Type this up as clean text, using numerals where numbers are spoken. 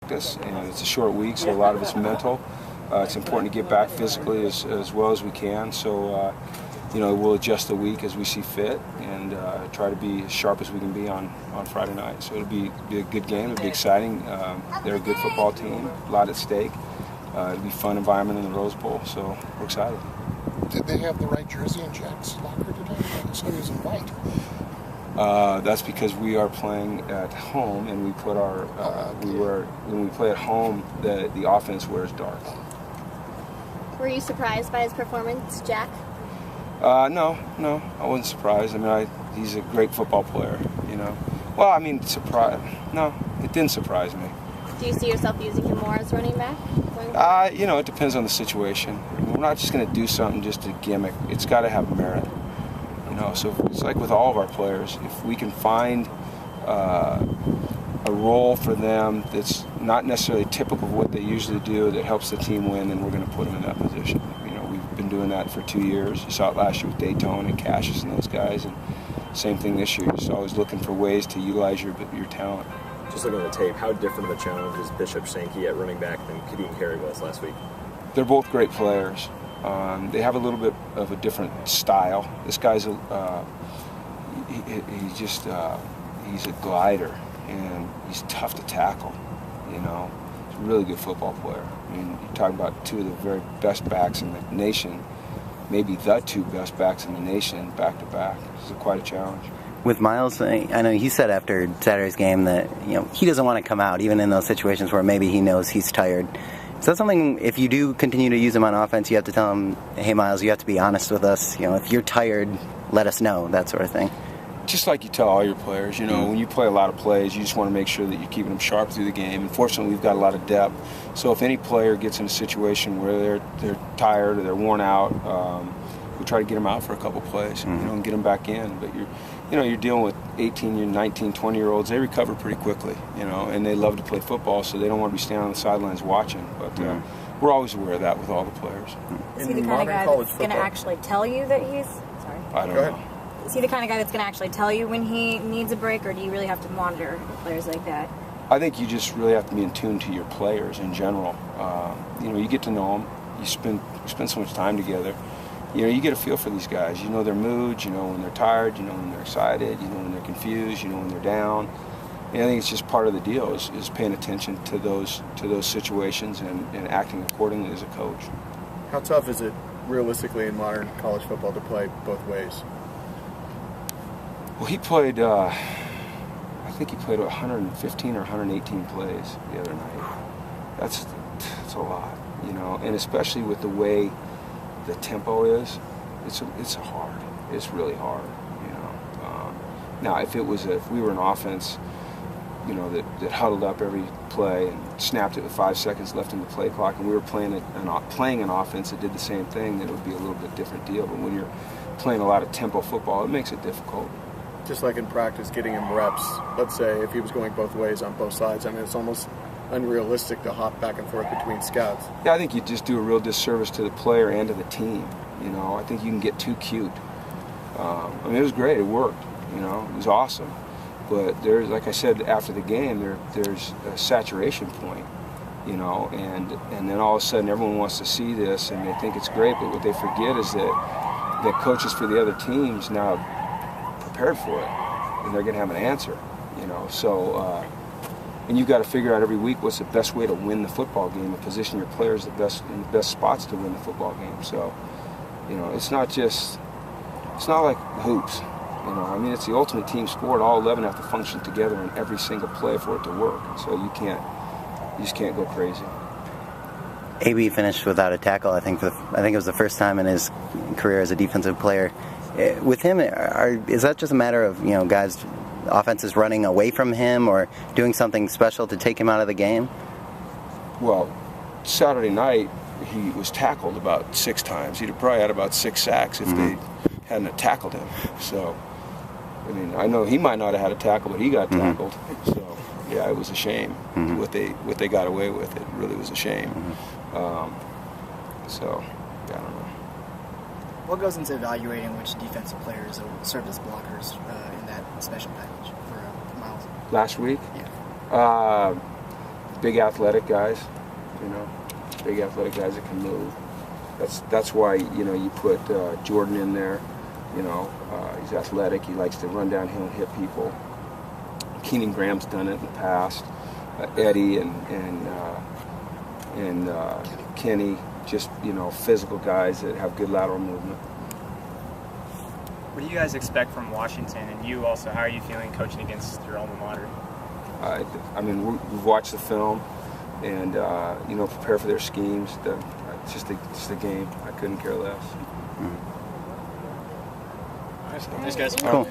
practice, and it's a short week, so a lot of it's mental. It's important to get back physically as well as we can. So, we'll adjust the week as we see fit and try to be as sharp as we can be on Friday night. So it'll be a good game. It'll be exciting. They're a good football team, a lot at stake. It'll be a fun environment in the Rose Bowl, so we're excited. Did they have the right jersey in Jack's locker today? I saw he was in white. That's because we are playing at home, and we put our when we play at home, the offense wears dark. Were you surprised by his performance, Jack? No, I wasn't surprised. I mean, he's a great football player, Well, I mean, no, it didn't surprise me. Do you see yourself using him more as running back? It depends on the situation. We're not just going to do something just to gimmick. It's got to have merit, So it's like with all of our players. If we can find a role for them that's not necessarily typical of what they usually do that helps the team win, then we're going to put them in that position. We've been doing that for 2 years. You saw it last year with Dayton and Cassius and those guys, and same thing this year. You're just always looking for ways to utilize your talent. Just looking at the tape, how different of a challenge is Bishop Sankey at running back than Kadeem Carey was last week? They're both great players. They have a little bit of a different style. This guy's he's a glider, and he's tough to tackle. He's a really good football player. I mean, you're talking about two of the very best backs in the nation, maybe the two best backs in the nation back to back. It's quite a challenge. With Miles, I know he said after Saturday's game that he doesn't want to come out, even in those situations where maybe he knows he's tired. Is that something, if you do continue to use him on offense, you have to tell him, hey, Miles, you have to be honest with us. If you're tired, let us know, that sort of thing. Just like you tell all your players, when you play a lot of plays, you just want to make sure that you're keeping them sharp through the game. Unfortunately, we've got a lot of depth. So if any player gets in a situation where they're tired or they're worn out, we try to get them out for a couple plays, and get them back in. But you're dealing with 18, 19, 20-year-olds. They recover pretty quickly, and they love to play football, so they don't want to be standing on the sidelines watching. But we're always aware of that with all the players. Is he the kind of guy that's going to actually tell you that he's... Sorry. I don't know. Is he the kind of guy that's going to actually tell you when he needs a break, or do you really have to monitor players like that? I think you just really have to be in tune to your players in general. You get to know them. You spend so much time together. You get a feel for these guys. You know their moods. You know when they're tired. You know when they're excited. You know when they're confused. You know when they're down. And I think it's just part of the deal is paying attention to those situations and acting accordingly as a coach. How tough is it realistically in modern college football to play both ways? Well, he played, I think he played 115 or 118 plays the other night. That's a lot, and especially with the way the tempo is, it's hard. It's really hard, Now, if we were an offense, that huddled up every play and snapped it with 5 seconds left in the play clock, and we were playing an offense that did the same thing, then it would be a little bit different deal. But when you're playing a lot of tempo football, it makes it difficult. Just like in practice, getting him reps, let's say if he was going both ways on both sides, I mean, it's almost unrealistic to hop back and forth between scouts. Yeah, I think you just do a real disservice to the player and to the team. I think you can get too cute. It was great. It worked. It was awesome. But there's, like I said, after the game, there's a saturation point, and then all of a sudden everyone wants to see this and they think it's great, but what they forget is that coaches for the other teams now prepared for it, and they're going to have an answer, So, and you've got to figure out every week what's the best way to win the football game and position your players in the best spots to win the football game. So, it's not like hoops. It's the ultimate team sport. All 11 have to function together in every single play for it to work. So you just can't go crazy. AB finished without a tackle. I think it was the first time in his career as a defensive player. With him, is that just a matter of guys, offenses running away from him or doing something special to take him out of the game? Well, Saturday night he was tackled about 6 times. He'd have probably had about 6 sacks if they hadn't tackled him. So, I know he might not have had a tackle, but he got tackled. So, yeah, it was a shame what they got away with. It really was a shame. So, yeah, I don't know. What goes into evaluating which defensive players served as blockers in that special package for Miles? Last week? Yeah. big athletic guys, you know, big athletic guys that can move. That's why, you know, you put Jordan in there. You know, he's athletic. He likes to run downhill and hit people. Keenan Graham's done it in the past. Eddie and Kenny, just, you know, physical guys that have good lateral movement. What do you guys expect from Washington? And you also, how are you feeling coaching against your alma mater? I mean, we've watched the film, and you know, prepare for their schemes. It's just a game. I couldn't care less. Nice guys. Cool.